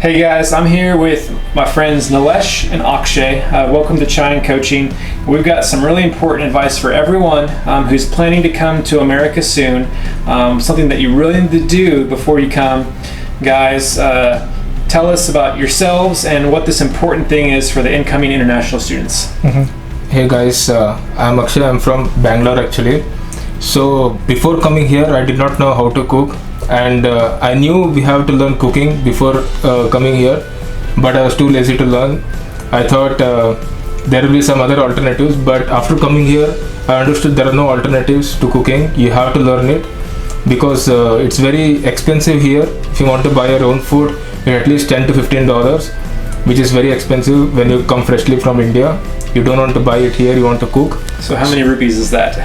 Hey guys, I'm here with my friends Nilesh and Akshay. Welcome to Chine Coaching. We've got some really important advice for everyone who's planning to come to America soon. Something that you really need to do before you come. Guys, tell us about yourselves and what this important thing is for the incoming international students. Hey guys, I'm Akshay. I'm from Bangalore actually. So before coming here, I did not know how to cook, and I knew we have to learn cooking before coming here, but I was too lazy to learn. I thought there will be some other alternatives, but after coming here, I understood there are no alternatives to cooking. You have to learn it because it's very expensive here. If you want to buy your own food, at least $10 to $15, which is very expensive when you come freshly from India. You don't want to buy it here, you want to cook. So how many rupees is that?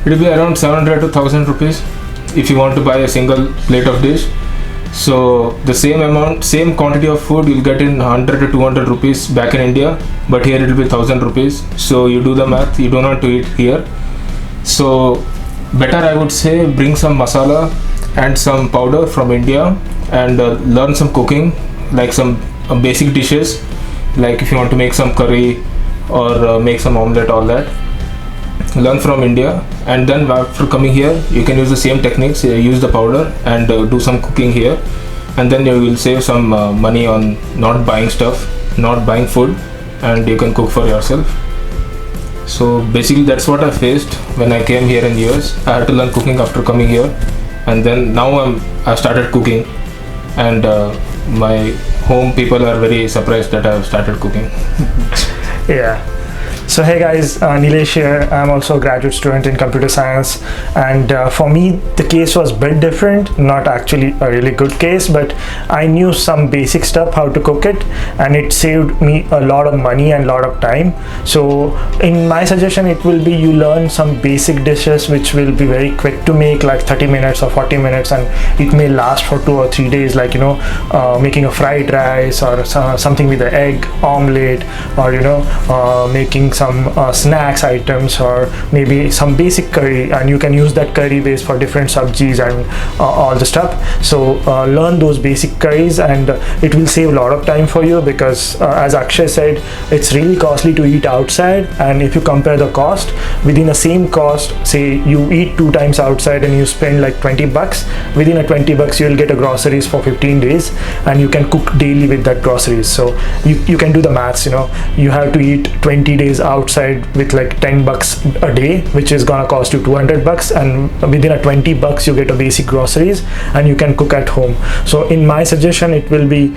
It will be around 700 to 1000 rupees if you want to buy a single plate of dish. So the same amount, same quantity of food you'll get in 100 to 200 rupees back in India, but here it will be 1000 rupees. So you do the math, you don't want to eat here. So better I would say bring some masala and some powder from India and learn some cooking, like some basic dishes, like if you want to make some curry or make some omelette, all that. Learn from India, and then after coming here you can use the same techniques, use the powder and do some cooking here, and then you will save some money on not buying stuff, not buying food, and you can cook for yourself. So basically that's what I faced when I came here in US. I had to learn cooking after coming here, and then now I started cooking, and my home people are very surprised that I have started cooking. Yeah. So hey guys, Nilesh here. I'm also a graduate student in computer science, and for me the case was a bit different, not actually a really good case, but I knew some basic stuff how to cook it, and it saved me a lot of money and a lot of time. So in my suggestion, it will be you learn some basic dishes which will be very quick to make, like 30 minutes or 40 minutes, and it may last for 2 or 3 days, like making a fried rice or something with an egg omelette, or making some snacks items, or maybe some basic curry, and you can use that curry base for different sabjis and all the stuff. So learn those basic curries, and it will save a lot of time for you, because as Akshay said, it's really costly to eat outside, and if you compare the cost within the same cost, say you eat 2 times outside and you spend like $20, within a $20 you will get a groceries for 15 days, and you can cook daily with that groceries. So you can do the maths. You have to eat 20 days outside with like $10 a day, which is gonna cost you $200, and within a $20 you get a basic groceries and you can cook at home. So in my suggestion, it will be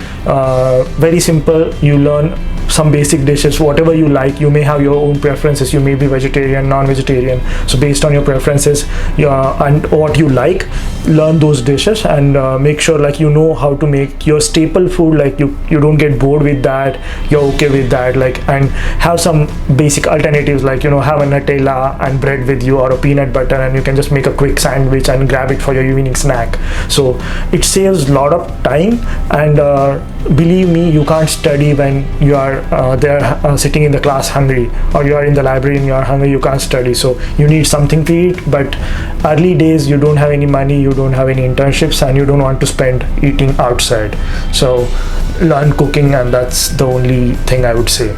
very simple. You learn some basic dishes, whatever you like. You may have your own preferences, you may be vegetarian, non-vegetarian, so based on your preferences and what you like, learn those dishes, and make sure like how to make your staple food, like you don't get bored with that, you're okay with that, like, and have some basic alternatives, like have a Nutella and bread with you, or a peanut butter, and you can just make a quick sandwich and grab it for your evening snack. So it saves a lot of time, and believe me, you can't study when you are there sitting in the class hungry, or you are in the library and you are hungry. You can't study, so you need something to eat. But early days, you don't have any money, you don't have any internships, and you don't want to spend eating outside. So learn cooking, and that's the only thing I would say.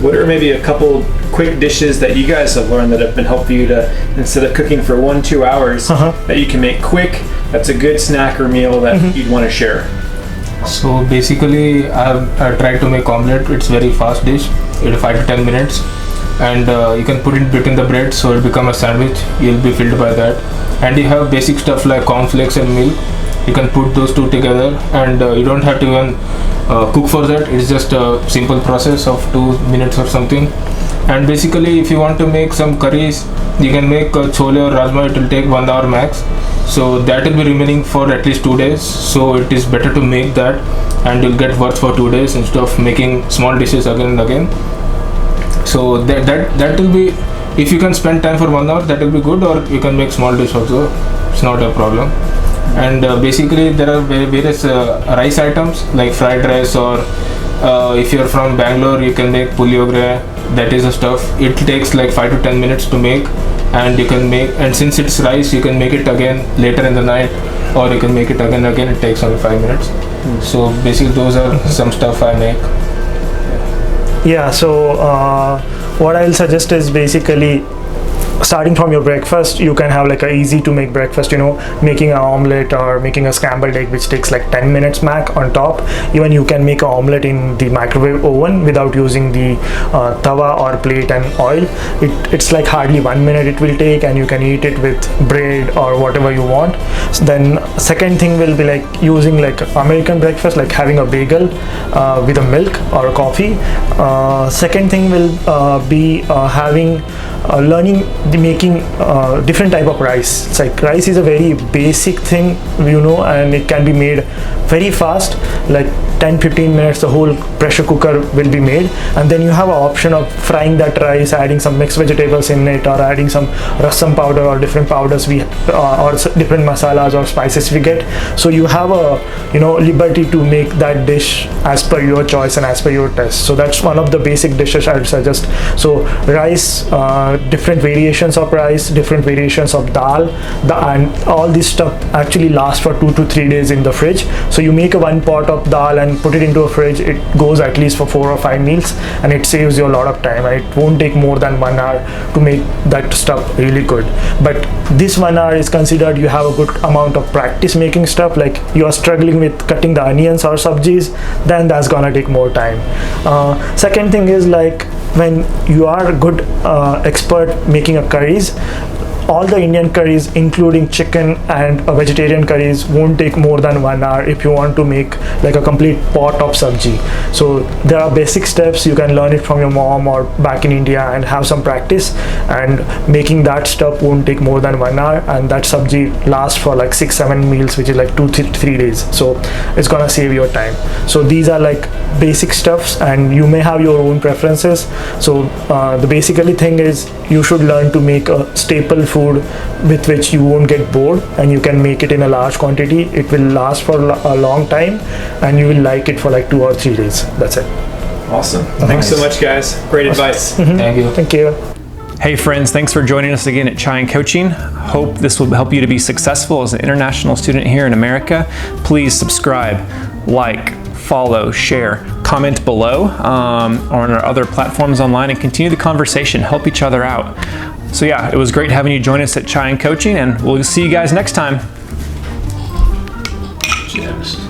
What are maybe a couple quick dishes that you guys have learned that have been helpful you to, instead of cooking for 1-2 hours, that you can make quick, that's a good snack or meal that you'd want to share? So basically I tried to make omelette. It's very fast dish, it's 5 to 10 minutes, and you can put it between the bread, so it become a sandwich. You'll be filled by that, and you have basic stuff like cornflakes and milk. You can put those two together, and you don't have to even cook for that. It's just a simple process of 2 minutes or something. And basically if you want to make some curries, you can make chole or rajma. It will take 1 hour max, so that will be remaining for at least 2 days. So it is better to make that, and you'll get worth for 2 days instead of making small dishes again and again. So that will be, if you can spend time for 1 hour, that will be good, or you can make small dish also, it's not a problem. And basically there are various rice items like fried rice, or if you're from Bangalore, you can make puliyogre. That is the stuff. It takes like 5 to 10 minutes to make, and you can make, and since it's rice, you can make it again later in the night, or you can make it again. It takes only 5 minutes. So basically those are some stuff I make. Yeah, so what I'll suggest is basically starting from your breakfast. You can have like a easy to make breakfast, making an omelette or making a scrambled egg, which takes like 10 minutes max on top. Even you can make an omelette in the microwave oven without using the tawa or plate and oil. It's like hardly 1 minute it will take, and you can eat it with bread or whatever you want. So then second thing will be like using like American breakfast, like having a bagel with a milk or a coffee. Second thing will be having learning making different type of rice. It's like rice is a very basic thing, and it can be made very fast, like 10-15 minutes the whole pressure cooker will be made. And then you have an option of frying that rice, adding some mixed vegetables in it, or adding some rasam powder or different powders or different masalas or spices we get. So you have a liberty to make that dish as per your choice and as per your taste. So that's one of the basic dishes I would suggest. So rice, different variations of rice, different variations of dal, and all this stuff actually lasts for 2 to 3 days in the fridge. So you make a one pot of dal and put it into a fridge. It goes at least for 4 or 5 meals, and it saves you a lot of time, and it won't take more than 1 hour to make that stuff really good. But this 1 hour is considered you have a good amount of practice making stuff. Like you are struggling with cutting the onions or sabjis, then that's gonna take more time. Second thing is like when you are a good expert making a curries, all the Indian curries, including chicken and vegetarian curries, won't take more than 1 hour if you want to make like a complete pot of sabji. So there are basic steps. You can learn it from your mom or back in India and have some practice, and making that stuff won't take more than 1 hour, and that sabji lasts for like 6-7 meals, which is like 2-3 days. So it's gonna save your time. So these are like basic stuffs, and you may have your own preferences. So the basically thing is you should learn to make a staple food with which you won't get bored, and you can make it in a large quantity. It will last for a long time, and you will like it for like 2 or 3 days. That's it. Awesome. Thanks so much, guys. Great advice. Thank you. Thank you. Hey friends, thanks for joining us again at Chai and Coaching. Hope this will help you to be successful as an international student here in America. Please subscribe, like, follow, share, comment below or on our other platforms online, and continue the conversation. Help each other out. So yeah, it was great having you join us at Chai and Coaching, and we'll see you guys next time. Cheers.